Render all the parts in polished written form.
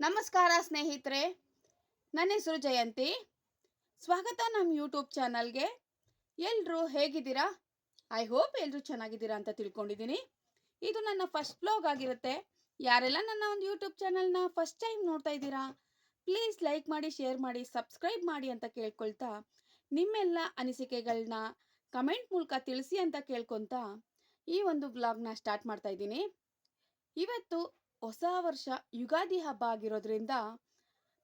ನಮಸ್ಕಾರ ಸ್ನೇಹಿತರೆ, ನನ್ನ ಹೆಸರು ಜಯಂತಿ. ಸ್ವಾಗತ ನಮ್ಮ ಯೂಟ್ಯೂಬ್ ಚಾನಲ್ಗೆ. ಎಲ್ಲರೂ ಹೇಗಿದ್ದೀರಾ? ಐ ಹೋಪ್ ಎಲ್ಲರೂ ಚೆನ್ನಾಗಿದ್ದೀರಾ ಅಂತ ತಿಳ್ಕೊಂಡಿದ್ದೀನಿ. ಇದು ನನ್ನ ಫಸ್ಟ್ ಬ್ಲಾಗ್ ಆಗಿರುತ್ತೆ. ಯಾರೆಲ್ಲ ನನ್ನ ಒಂದು ಯೂಟ್ಯೂಬ್ ಚಾನಲ್ನ ಫಸ್ಟ್ ಟೈಮ್ ನೋಡ್ತಾ ಇದ್ದೀರಾ, ಪ್ಲೀಸ್ ಲೈಕ್ ಮಾಡಿ, ಶೇರ್ ಮಾಡಿ, ಸಬ್ಸ್ಕ್ರೈಬ್ ಮಾಡಿ ಅಂತ ಕೇಳ್ಕೊಳ್ತಾ, ನಿಮ್ಮೆಲ್ಲ ಅನಿಸಿಕೆಗಳನ್ನ ಕಮೆಂಟ್ ಮೂಲಕ ತಿಳಿಸಿ ಅಂತ ಕೇಳ್ಕೊತಾ ಈ ಒಂದು ಬ್ಲಾಗ್ನ ಸ್ಟಾರ್ಟ್ ಮಾಡ್ತಾ ಇದ್ದೀನಿ. ಇವತ್ತು ಹೊಸ ವರ್ಷ ಯುಗಾದಿ ಹಬ್ಬ ಆಗಿರೋದ್ರಿಂದ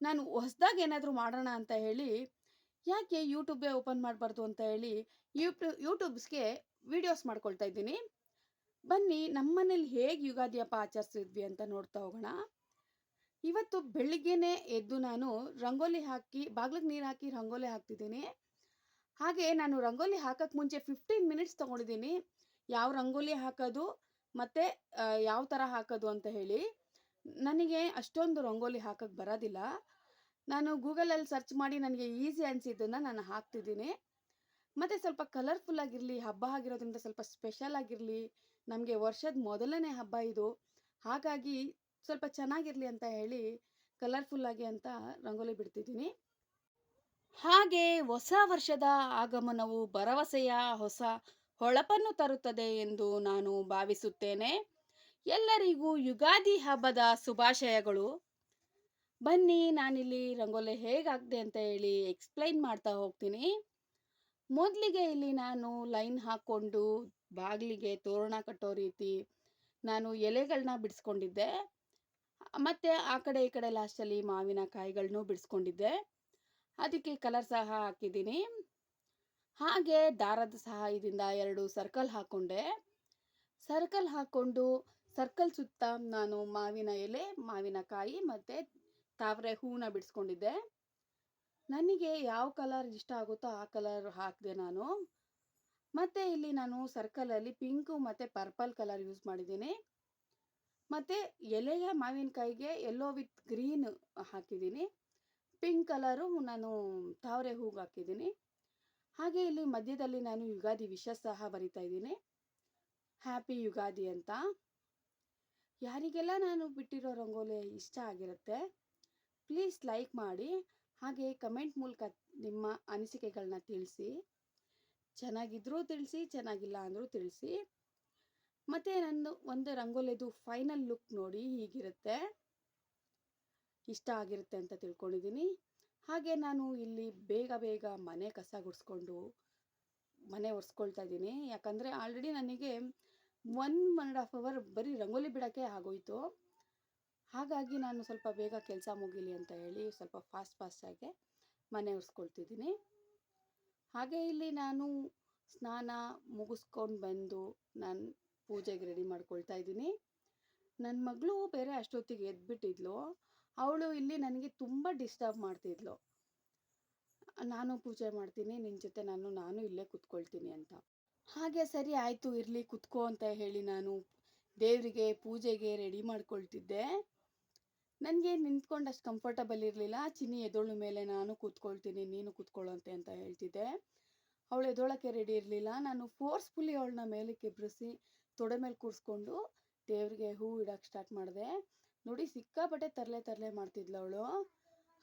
ನಾನು ಹೊಸದಾಗಿ ಏನಾದರೂ ಮಾಡೋಣ ಅಂತ ಹೇಳಿ, ಯಾಕೆ ಯೂಟ್ಯೂಬೇ ಓಪನ್ ಮಾಡಬಾರ್ದು ಅಂತ ಹೇಳಿ ಯೂಟ್ಯೂಬ್ಸ್ಗೆ ವಿಡಿಯೋಸ್ ಮಾಡ್ಕೊಳ್ತಾ ಇದ್ದೀನಿ. ಬನ್ನಿ ನಮ್ಮನೇಲಿ ಹೇಗೆ ಯುಗಾದಿ ಹಬ್ಬ ಆಚರಿಸಿದ್ವಿ ಅಂತ ನೋಡ್ತಾ ಹೋಗೋಣ. ಇವತ್ತು ಬೆಳಿಗ್ಗೆನೇ ಎದ್ದು ನಾನು ರಂಗೋಲಿ ಹಾಕಿ, ಬಾಗ್ಲಿಗೆ ನೀರು ಹಾಕಿ ರಂಗೋಲಿ ಹಾಕ್ತಿದ್ದೀನಿ. ಹಾಗೆ ನಾನು ರಂಗೋಲಿ ಹಾಕಕ್ಕೆ ಮುಂಚೆ 15 ಮಿನಿಟ್ಸ್ ತೊಗೊಂಡಿದ್ದೀನಿ, ಯಾವ ರಂಗೋಲಿ ಹಾಕೋದು ಮತ್ತು ಯಾವ ಥರ ಹಾಕೋದು ಅಂತ ಹೇಳಿ. ನನಗೆ ಅಷ್ಟೊಂದು ರಂಗೋಲಿ ಹಾಕಕ್ಕೆ ಬರೋದಿಲ್ಲ. ನಾನು ಗೂಗಲಲ್ಲಿ ಸರ್ಚ್ ಮಾಡಿ ನನಗೆ ಈಸಿ ಅನಿಸಿದ್ದನ್ನು ನಾನು ಹಾಕ್ತಿದ್ದೀನಿ. ಮತ್ತು ಸ್ವಲ್ಪ ಕಲರ್ಫುಲ್ ಆಗಿರಲಿ, ಹಬ್ಬ ಆಗಿರೋದ್ರಿಂದ ಸ್ವಲ್ಪ ಸ್ಪೆಷಲ್ ಆಗಿರಲಿ, ನಮಗೆ ವರ್ಷದ ಮೊದಲನೇ ಹಬ್ಬ ಇದು, ಹಾಗಾಗಿ ಸ್ವಲ್ಪ ಚೆನ್ನಾಗಿರಲಿ ಅಂತ ಹೇಳಿ ಕಲರ್ಫುಲ್ಲಾಗಿ ಅಂತ ರಂಗೋಲಿ ಬಿಡ್ತಿದ್ದೀನಿ. ಹಾಗೆ ಹೊಸ ವರ್ಷದ ಆಗಮನವು ಭರವಸೆಯ ಹೊಸ ಹೊಳಪನ್ನು ತರುತ್ತದೆ ಎಂದು ನಾನು ಭಾವಿಸುತ್ತೇನೆ. ಎಲ್ಲರಿಗೂ ಯುಗಾದಿ ಹಬ್ಬದ ಶುಭಾಶಯಗಳು. ಬನ್ನಿ ನಾನಿಲ್ಲಿ ರಂಗೋಲಿ ಹೇಗೆ ಹಾಕಿದೆ ಅಂತ ಹೇಳಿ ಎಕ್ಸ್ಪ್ಲೈನ್ ಮಾಡ್ತಾ ಹೋಗ್ತೀನಿ. ಮೊದಲಿಗೆ ಇಲ್ಲಿ ನಾನು ಲೈನ್ ಹಾಕ್ಕೊಂಡು ಬಾಗಿಲಿಗೆ ತೋರಣ ಕಟ್ಟೋ ರೀತಿ ನಾನು ಎಲೆಗಳನ್ನ ಬಿಡಿಸ್ಕೊಂಡಿದ್ದೆ. ಮತ್ತು ಆ ಕಡೆ ಈ ಕಡೆ ಲಾಸ್ಟಲ್ಲಿ ಮಾವಿನಕಾಯಿಗಳನ್ನೂ ಬಿಡಿಸ್ಕೊಂಡಿದ್ದೆ. ಅದಕ್ಕೆ ಕಲರ್ ಸಹ ಹಾಕಿದ್ದೀನಿ. ಹಾಗೆ ದಾರದ ಸಹಾಯದಿಂದ 2 ಸರ್ಕಲ್ ಹಾಕ್ಕೊಂಡೆ. ಸರ್ಕಲ್ ಹಾಕ್ಕೊಂಡು ಸರ್ಕಲ್ ಸುತ್ತ ನಾನು ಮಾವಿನ ಎಲೆ, ಮಾವಿನಕಾಯಿ ಮತ್ತು ತಾವರೆ ಹೂವನ್ನ ಬಿಡಿಸ್ಕೊಂಡಿದ್ದೆ. ನನಗೆ ಯಾವ ಕಲರ್ ಇಷ್ಟ ಆಗುತ್ತೋ ಆ ಕಲರ್ ಹಾಕಿದೆ ನಾನು. ಮತ್ತು ಇಲ್ಲಿ ನಾನು ಸರ್ಕಲಲ್ಲಿ ಪಿಂಕು ಮತ್ತು ಪರ್ಪಲ್ ಕಲರ್ ಯೂಸ್ ಮಾಡಿದ್ದೀನಿ. ಮತ್ತು ಎಲೆಗೆ ಮಾವಿನಕಾಯಿಗೆ ಯೆಲ್ಲೋ ವಿತ್ ಗ್ರೀನ್ ಹಾಕಿದ್ದೀನಿ. ಪಿಂಕ್ ಕಲರು ನಾನು ತಾವರೆ ಹೂಗೆ ಹಾಕಿದ್ದೀನಿ. ಹಾಗೆ ಇಲ್ಲಿ ಮಧ್ಯದಲ್ಲಿ ನಾನು ಯುಗಾದಿ ವಿಶಸ್ ಸಹ ಬರಿತಾ ಇದ್ದೀನಿ, ಹ್ಯಾಪಿ ಯುಗಾದಿ ಅಂತ. ಯಾರಿಗೆಲ್ಲ ನಾನು ಬಿಟ್ಟಿರೋ ರಂಗೋಲಿ ಇಷ್ಟ ಆಗಿರುತ್ತೆ, ಪ್ಲೀಸ್ ಲೈಕ್ ಮಾಡಿ, ಹಾಗೆ ಕಮೆಂಟ್ ಮೂಲಕ ನಿಮ್ಮ ಅನಿಸಿಕೆಗಳನ್ನ ತಿಳಿಸಿ. ಚೆನ್ನಾಗಿದ್ರೂ ತಿಳಿಸಿ, ಚೆನ್ನಾಗಿಲ್ಲ ಅಂದರೂ ತಿಳಿಸಿ. ಮತ್ತು ನನ್ನ ಒಂದು ರಂಗೋಲಿದು ಫೈನಲ್ ಲುಕ್ ನೋಡಿ ಹೀಗಿರುತ್ತೆ, ಇಷ್ಟ ಆಗಿರುತ್ತೆ ಅಂತ ತಿಳ್ಕೊಂಡಿದ್ದೀನಿ. ಹಾಗೆ ನಾನು ಇಲ್ಲಿ ಬೇಗ ಬೇಗ ಮನೆ ಕಸ ಗುಡಿಸ್ಕೊಂಡು ಮನೆ ಒರೆಸ್ಕೊಳ್ತಾ ಇದ್ದೀನಿ. ಯಾಕಂದರೆ ಆಲ್ರೆಡಿ ನನಗೆ 1.5 ಅವರ್ ಬರೀ ರಂಗೋಲಿ ಬಿಡೋಕ್ಕೆ ಆಗೋಯಿತು. ಹಾಗಾಗಿ ನಾನು ಸ್ವಲ್ಪ ಬೇಗ ಕೆಲಸ ಮುಗೀಲಿ ಅಂತ ಹೇಳಿ ಸ್ವಲ್ಪ ಫಾಸ್ಟಾಗಿ ಮನೆ ಒರೆಸ್ಕೊಳ್ತಿದ್ದೀನಿ. ಹಾಗೆ ಇಲ್ಲಿ ನಾನು ಸ್ನಾನ ಮುಗಿಸ್ಕೊಂಡು ಬಂದು ನಾನು ಪೂಜೆಗೆ ರೆಡಿ ಮಾಡ್ಕೊಳ್ತಾ ಇದ್ದೀನಿ. ನನ್ನ ಮಗಳು ಬೇರೆ ಅಷ್ಟೊತ್ತಿಗೆ ಎದ್ಬಿಟ್ಟಿದ್ಲು. ಅವಳು ಇಲ್ಲಿ ನನಗೆ ತುಂಬ ಡಿಸ್ಟರ್ಬ್ ಮಾಡ್ತಿದ್ಲು. ನಾನು ಪೂಜೆ ಮಾಡ್ತೀನಿ, ನಿನ್ನ ಜೊತೆ ನಾನು ಇಲ್ಲೇ ಕೂತ್ಕೊಳ್ತೀನಿ ಅಂತ. ಹಾಗೆ ಸರಿ ಆಯಿತು ಇರಲಿ ಕೂತ್ಕೋ ಅಂತ ಹೇಳಿ ನಾನು ದೇವರಿಗೆ ಪೂಜೆಗೆ ರೆಡಿ ಮಾಡ್ಕೊಳ್ತಿದ್ದೆ. ನನಗೆ ನಿಂತ್ಕೊಂಡು ಅಷ್ಟು ಕಂಫರ್ಟಬಲ್ ಇರಲಿಲ್ಲ. ಚಿನ್ನಿ ಎದೋಳು ಮೇಲೆ ನಾನು ಕೂತ್ಕೊಳ್ತೀನಿ, ನೀನು ಕೂತ್ಕೊಳ್ಳೋಂತೆ ಅಂತ ಹೇಳ್ತಿದ್ದೆ. ಅವಳು ಎದೋಳಕ್ಕೆ ರೆಡಿ ಇರಲಿಲ್ಲ. ನಾನು ಫೋರ್ಸ್ಫುಲಿ ಅವಳನ್ನ ಮೇಲಕ್ಕೆ ಎಬ್ಬಿಸಿ ತೊಡೆ ಮೇಲೆ ಕೂರಿಸ್ಕೊಂಡು ದೇವರಿಗೆ ಹೂ ಇಡೋಕ್ಕೆ ಸ್ಟಾರ್ಟ್ ಮಾಡಿದೆ. ನೋಡಿ ಸಿಕ್ಕಾಪಟ್ಟೆ ತರಲೆ ಮಾಡ್ತಿದ್ಲು ಅವಳು.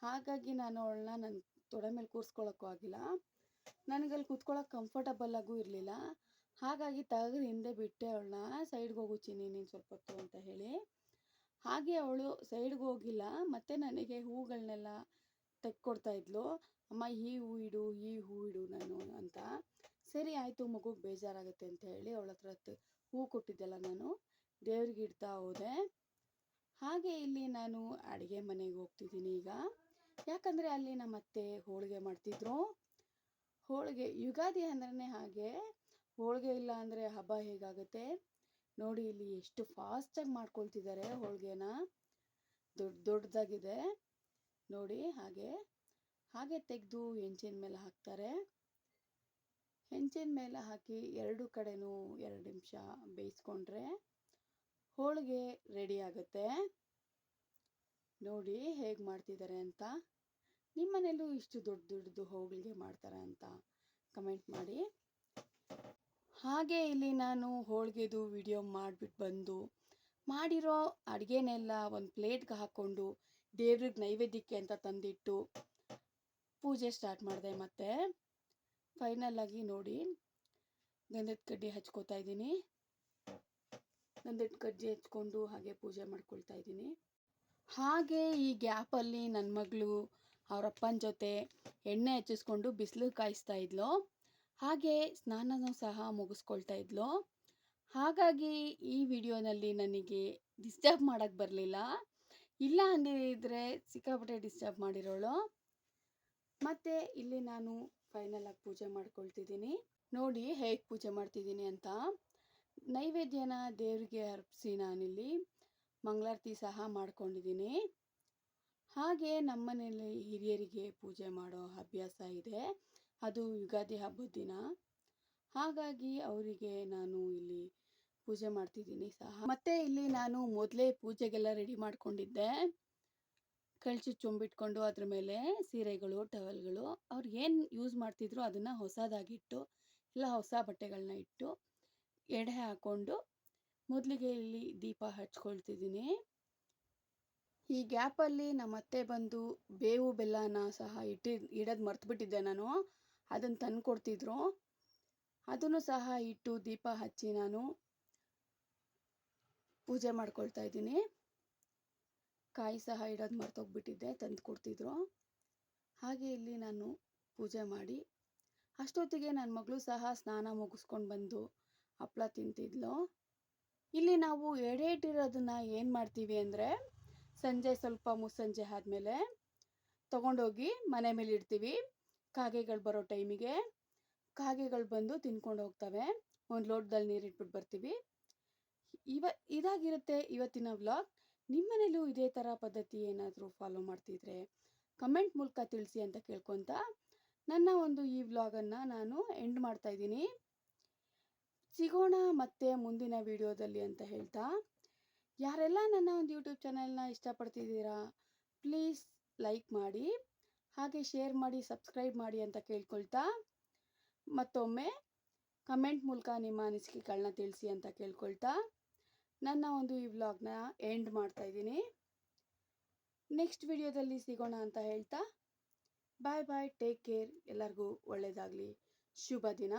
ಹಾಗಾಗಿ ನಾನು ಅವಳನ್ನ ನನ್ನ ತೊಡೆ ಮೇಲೆ ಕೂರಿಸ್ಕೊಳ್ಳೋಕ್ಕೂ ಆಗಿಲ್ಲ. ನನಗಲ್ಲಿ ಕೂತ್ಕೊಳ್ಳೋಕೆ ಕಂಫರ್ಟಬಲ್ಲಾಗೂ ಇರಲಿಲ್ಲ. ಹಾಗಾಗಿ ತೆಗೆದು ಹಿಂದೆ ಬಿಟ್ಟೆ ಅವಳನ್ನ. ಸೈಡ್ಗೆ ಹೋಗು ಚಿನ್ನಿ ನೀನು ಸ್ವಲ್ಪ ಹೊತ್ತು ಅಂತ ಹೇಳಿ. ಹಾಗೆ ಅವಳು ಸೈಡ್ಗೆ ಹೋಗಿಲ್ಲ, ಮತ್ತು ನನಗೆ ಹೂಗಳನ್ನೆಲ್ಲ ತೆಕ್ಕೊಡ್ತಾ ಇದ್ಲು. ಅಮ್ಮ ಈ ಹೂ ಇಡು, ಈ ಹೂ ಇಡು ನಾನು ಅಂತ. ಸರಿ ಆಯಿತು, ಮಗುಗೆ ಬೇಜಾರಾಗುತ್ತೆ ಅಂತ ಹೇಳಿ ಅವಳ ಹತ್ರ ಹೂ ಕೊಟ್ಟಿದ್ದೆಲ್ಲ ನಾನು ದೇವ್ರಿಗೆ ಇಡ್ತಾ ಹೋದೆ. ಹಾಗೆ ಇಲ್ಲಿ ನಾನು ಅಡುಗೆ ಮನೆಗೆ ಹೋಗ್ತಿದ್ದೀನಿ ಈಗ. ಯಾಕಂದರೆ ಅಲ್ಲಿ ನಮ್ಮ ಅತ್ತೆ ಹೋಳಿಗೆ ಮಾಡ್ತಿದ್ರು. ಹೋಳಿಗೆ ಯುಗಾದಿ ಅಂದ್ರೆ ಹಾಗೆ, ಹೋಳಿಗೆ ಇಲ್ಲ ಅಂದರೆ ಹಬ್ಬ ಹೇಗಾಗುತ್ತೆ ನೋಡಿ. ಇಲ್ಲಿ ಎಷ್ಟು ಫಾಸ್ಟಾಗಿ ಮಾಡ್ಕೊಳ್ತಿದ್ದಾರೆ ಹೋಳಿಗೆನ, ದೊಡ್ಡದಾಗಿದೆ ನೋಡಿ. ಹಾಗೆ ತೆಗೆದು ಹೆಂಚಿನ ಮೇಲೆ ಹಾಕ್ತಾರೆ. ಹೆಂಚಿನ ಮೇಲೆ ಹಾಕಿ 2 ಕಡೆನೂ 2 ನಿಮಿಷ ಬೇಯಿಸ್ಕೊಂಡ್ರೆ ಹೋಳಿಗೆ ರೆಡಿ ಆಗುತ್ತೆ. ನೋಡಿ ಹೇಗೆ ಮಾಡ್ತಿದ್ದಾರೆ ಅಂತ. ನಿಮ್ಮನೇಲೂ ಇಷ್ಟು ದೊಡ್ಡದು ಹೋಳಿಗೆ ಮಾಡ್ತಾರೆ ಅಂತ ಕಮೆಂಟ್ ಮಾಡಿ. ಹಾಗೆ ಇಲ್ಲಿ ನಾನು ಹೋಳಿಗೆದು ವಿಡಿಯೋ ಮಾಡಿಬಿಟ್ಟು ಬಂದು ಮಾಡಿರೋ ಅಡುಗೆನೆಲ್ಲ ಒಂದು ಪ್ಲೇಟ್ಗೆ ಹಾಕ್ಕೊಂಡು ದೇವ್ರಿಗೆ ನೈವೇದ್ಯಕ್ಕೆ ಅಂತ ತಂದಿಟ್ಟು ಪೂಜೆ ಸ್ಟಾರ್ಟ್ ಮಾಡಿದೆ. ಮತ್ತು ಫೈನಲ್ ಆಗಿ ನೋಡಿ ಗಂಧದ ಕಡ್ಡಿ ಹಚ್ಕೋತಾ ಇದ್ದೀನಿ. ಗಂಧದ ಕಡ್ಡಿ ಹಚ್ಕೊಂಡು ಹಾಗೆ ಪೂಜೆ ಮಾಡ್ಕೊಳ್ತಾ ಇದ್ದೀನಿ. ಹಾಗೆ ಈ ಗ್ಯಾಪಲ್ಲಿ ನನ್ನ ಮಗಳು ಅವರಪ್ಪನ ಜೊತೆ ಎಣ್ಣೆ ಹಚ್ಚಿಸ್ಕೊಂಡು ಬಿಸಿಲು ಕಾಯಿಸ್ತಾ ಇದ್ಲು. ಹಾಗೆ ಸ್ನಾನನೂ ಸಹ ಮುಗಿಸ್ಕೊಳ್ತಾ ಇದ್ಲು. ಹಾಗಾಗಿ ಈ ವಿಡಿಯೋನಲ್ಲಿ ನನಗೆ ಡಿಸ್ಟರ್ಬ್ ಮಾಡೋಕ್ಕೆ ಬರಲಿಲ್ಲ. ಇಲ್ಲ ಅಂದಿದ್ರೆ ಸಿಕ್ಕಾಪಟ್ಟೆ ಡಿಸ್ಟರ್ಬ್ ಮಾಡಿರೋಳು. ಮತ್ತು ಇಲ್ಲಿ ನಾನು ಫೈನಲ್ ಆಗಿ ಪೂಜೆ ಮಾಡ್ಕೊಳ್ತಿದ್ದೀನಿ. ನೋಡಿ ಹೇಗೆ ಪೂಜೆ ಮಾಡ್ತಿದ್ದೀನಿ ಅಂತ. ನೈವೇದ್ಯನ ದೇವರಿಗೆ ಅರ್ಪಿಸಿ ನಾನಿಲ್ಲಿ ಮಂಗಳಾರತಿ ಸಹ ಮಾಡ್ಕೊಂಡಿದ್ದೀನಿ. ಹಾಗೆ ನಮ್ಮನೇಲಿ ಹಿರಿಯರಿಗೆ ಪೂಜೆ ಮಾಡೋ ಅಭ್ಯಾಸ ಇದೆ. ಅದು ಯುಗಾದಿ ಹಬ್ಬದ ದಿನ. ಹಾಗಾಗಿ ಅವರಿಗೆ ನಾನು ಇಲ್ಲಿ ಪೂಜೆ ಮಾಡ್ತಿದ್ದೀನಿ ಸಹ. ಮತ್ತು ಇಲ್ಲಿ ನಾನು ಮೊದಲೇ ಪೂಜೆಗೆಲ್ಲ ರೆಡಿ ಮಾಡ್ಕೊಂಡಿದ್ದೆ. ಕಳಚಿ ಚೊಂಬಿಟ್ಕೊಂಡು ಅದ್ರ ಮೇಲೆ ಸೀರೆಗಳು, ಟವಲ್ಗಳು ಅವ್ರು ಏನು ಯೂಸ್ ಮಾಡ್ತಿದ್ರು ಅದನ್ನು ಹೊಸದಾಗಿಟ್ಟು ಇಲ್ಲ ಹೊಸ ಬಟ್ಟೆಗಳನ್ನ ಇಟ್ಟು ಎಡೆ ಹಾಕ್ಕೊಂಡು ಮೊದಲಿಗೆ ಇಲ್ಲಿ ದೀಪ ಹಚ್ಕೊಳ್ತಿದ್ದೀನಿ. ಈ ಗ್ಯಾಪಲ್ಲಿ ನಮ್ಮತ್ತೆ ಬಂದು ಬೇವು ಬೆಲ್ಲನ ಸಹ ಇಡೋದು ಮರ್ತುಬಿಟ್ಟಿದ್ದೆ ನಾನು. ಅದನ್ನು ತಂದು ಕೊಡ್ತಿದ್ರು. ಅದನ್ನು ಸಹ ಇಟ್ಟು ದೀಪ ಹಚ್ಚಿ ನಾನು ಪೂಜೆ ಮಾಡ್ಕೊಳ್ತಾ ಇದ್ದೀನಿ. ಕಾಯಿ ಸಹ ಇಡೋದು ಮರ್ತೋಗ್ಬಿಟ್ಟಿದ್ದೆ, ತಂದು ಕೊಡ್ತಿದ್ರು. ಹಾಗೆ ಇಲ್ಲಿ ನಾನು ಪೂಜೆ ಮಾಡಿ ಅಷ್ಟೊತ್ತಿಗೆ ನನ್ನ ಮಗಳು ಸಹ ಸ್ನಾನ ಮುಗಿಸ್ಕೊಂಡು ಬಂದು ಹಪ್ಪಳ ತಿಂತಿದ್ಲು. ಇಲ್ಲಿ ನಾವು ಎಡೆ ಇಟ್ಟಿರೋದನ್ನ ಏನು ಮಾಡ್ತೀವಿ ಅಂದರೆ ಸಂಜೆ ಸ್ವಲ್ಪ ಮುಸ್ಸಂಜೆ ಆದಮೇಲೆ ತೊಗೊಂಡೋಗಿ ಮನೆ ಮೇಲೆ ಇಡ್ತೀವಿ. ಕಾಗೆಗಳು ಬರೋ ಟೈಮಿಗೆ ಕಾಗೆಗಳು ಬಂದು ತಿನ್ಕೊಂಡು ಹೋಗ್ತವೆ. ಒಂದು ಲೋಟದಲ್ಲಿ ನೀರು ಇಟ್ಬಿಟ್ಟು ಬರ್ತೀವಿ. ಇದಾಗಿರುತ್ತೆ ಇವತ್ತಿನ ವ್ಲಾಗ್. ನಿಮ್ಮ ಮನೇಲೂ ಇದೇ ಥರ ಪದ್ಧತಿ ಏನಾದರೂ ಫಾಲೋ ಮಾಡ್ತಿದ್ರೆ ಕಮೆಂಟ್ ಮೂಲಕ ತಿಳಿಸಿ ಅಂತ ಕೇಳ್ಕೊತ ನನ್ನ ಒಂದು ಈ ವ್ಲಾಗನ್ನು ನಾನು ಎಂಡ್ ಮಾಡ್ತಾ ಇದ್ದೀನಿ. ಸಿಗೋಣ ಮತ್ತೆ ಮುಂದಿನ ವಿಡಿಯೋದಲ್ಲಿ ಅಂತ ಹೇಳ್ತಾ, ಯಾರೆಲ್ಲ ನನ್ನ ಒಂದು ಯೂಟ್ಯೂಬ್ ಚಾನಲ್ನ ಇಷ್ಟಪಡ್ತಿದ್ದೀರಾ ಪ್ಲೀಸ್ ಲೈಕ್ ಮಾಡಿ, ಹಾಗೆ ಶೇರ್ ಮಾಡಿ, ಸಬ್ಸ್ಕ್ರೈಬ್ ಮಾಡಿ ಅಂತ ಕೇಳ್ಕೊಳ್ತಾ ಮತ್ತೊಮ್ಮೆ ಕಮೆಂಟ್ ಮೂಲಕ ನಿಮ್ಮ ಅನಿಸಿಕೆಗಳನ್ನ ತಿಳಿಸಿ ಅಂತ ಕೇಳ್ಕೊಳ್ತಾ ನನ್ನ ಒಂದು ಈ ವ್ಲಾಗ್ನ ಎಂಡ್ ಮಾಡ್ತಾ ಇದ್ದೀನಿ. ನೆಕ್ಸ್ಟ್ ವಿಡಿಯೋದಲ್ಲಿ ಸಿಗೋಣ ಅಂತ ಹೇಳ್ತಾ ಬಾಯ್ ಬಾಯ್, ಟೇಕ್ ಕೇರ್. ಎಲ್ಲರಿಗೂ ಒಳ್ಳೆಯದಾಗಲಿ. ಶುಭ ದಿನ.